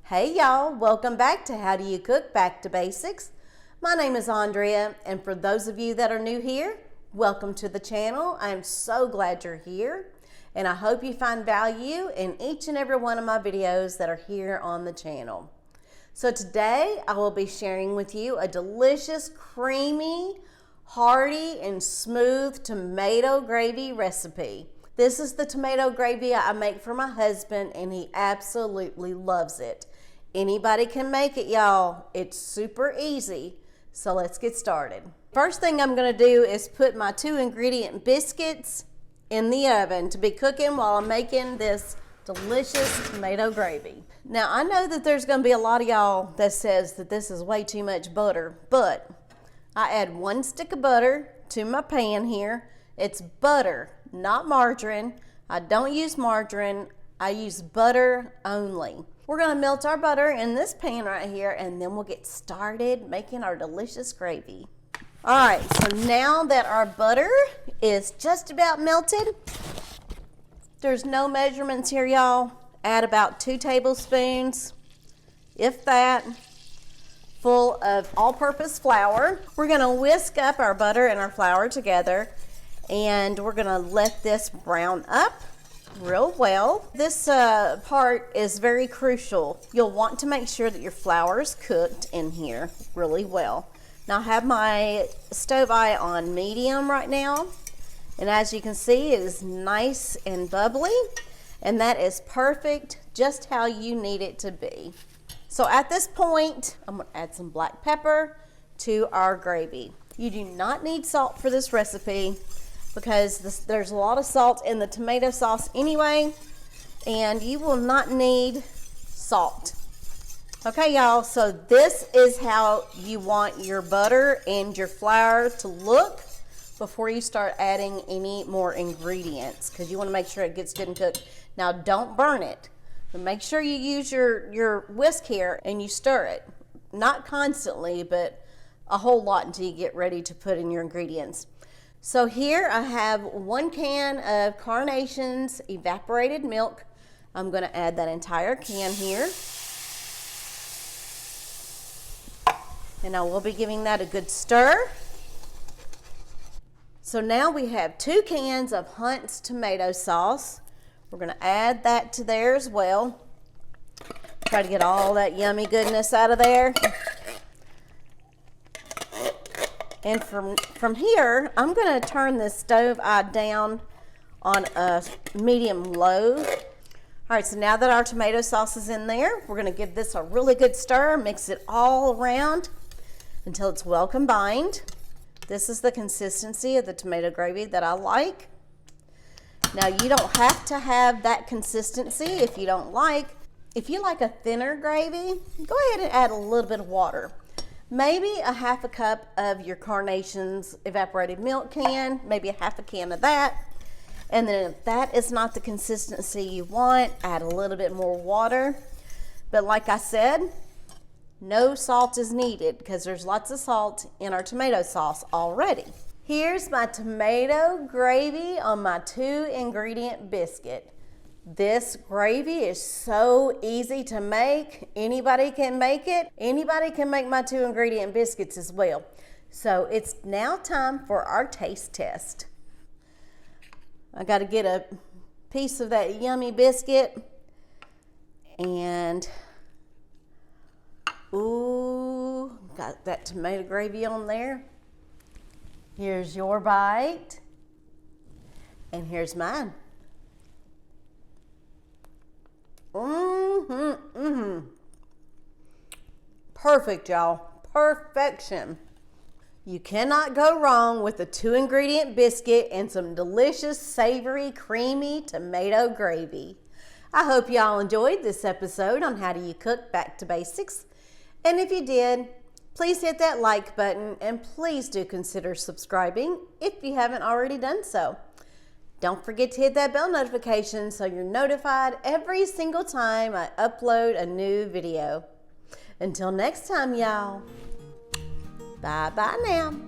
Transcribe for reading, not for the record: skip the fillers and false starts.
Hey y'all, welcome back to How Do You Cook Back to Basics. My name is Andrea, and for those of you that are new here, welcome to the channel. I am so glad you're here, and I hope you find value in each and every one of my videos that are here on the channel. So today I will be sharing with you a delicious, creamy, hearty, and smooth tomato gravy recipe. This is the tomato gravy I make for my husband, and he absolutely loves it. Anybody can make it, y'all. It's super easy. So let's get started. First thing I'm gonna do is put my 2-ingredient biscuits in the oven to be cooking while I'm making this delicious tomato gravy. Now, I know that there's gonna be a lot of y'all that says that this is way too much butter, but I add 1 stick of butter to my pan here. It's butter, not margarine. I don't use margarine. I use butter only. We're gonna melt our butter in this pan right here, and then we'll get started making our delicious gravy. All right, so now that our butter is just about melted, there's no measurements here, y'all. Add about 2 tablespoons, if that, full of all-purpose flour. We're gonna whisk up our butter and our flour together, and we're gonna let this brown up real well. This part is very crucial. You'll want to make sure that your flour is cooked in here really well. Now I have my stove eye on medium right now, and as you can see, it is nice and bubbly, and that is perfect, just how you need it to be. So at this point, I'm gonna add some black pepper to our gravy. You do not need salt for this recipe, because there's a lot of salt in the tomato sauce anyway, and you will not need salt. Okay, y'all, so this is how you want your butter and your flour to look before you start adding any more ingredients, because you want to make sure it gets good and cooked. Now, don't burn it, but make sure you use your whisk here and you stir it. Not constantly, but a whole lot until you get ready to put in your ingredients. So here I have 1 can of Carnation's evaporated milk. I'm going to add that entire can here. And I will be giving that a good stir. So now we have 2 cans of Hunt's tomato sauce. We're going to add that to there as well. Try to get all that yummy goodness out of there. And from here, I'm going to turn this stove eye down on a medium low. All right, so now that our tomato sauce is in there, we're going to give this a really good stir, mix it all around until it's well combined. This is the consistency of the tomato gravy that I like. Now, you don't have to have that consistency if you don't like. If you like a thinner gravy, go ahead and add a little bit of water. Maybe a 1/2 cup of your Carnation's evaporated milk can, maybe a 1/2 can of that. And then if that is not the consistency you want, add a little bit more water. But like I said, no salt is needed because there's lots of salt in our tomato sauce already. Here's my tomato gravy on my 2-ingredient biscuit. This gravy is so easy to make. Anybody can make it. Anybody can make my 2-ingredient biscuits as well. So it's now time for our taste test. I got to get a piece of that yummy biscuit, and ooh, got that tomato gravy on there. Here's your bite, and here's mine. Perfect, y'all. Perfection. You cannot go wrong with a 2-ingredient biscuit and some delicious, savory, creamy tomato gravy. I hope y'all enjoyed this episode on How Do You Cook Back to Basics. And if you did, please hit that like button, and please do consider subscribing if you haven't already done so. Don't forget to hit that bell notification so you're notified every single time I upload a new video. Until next time, y'all. Bye-bye now.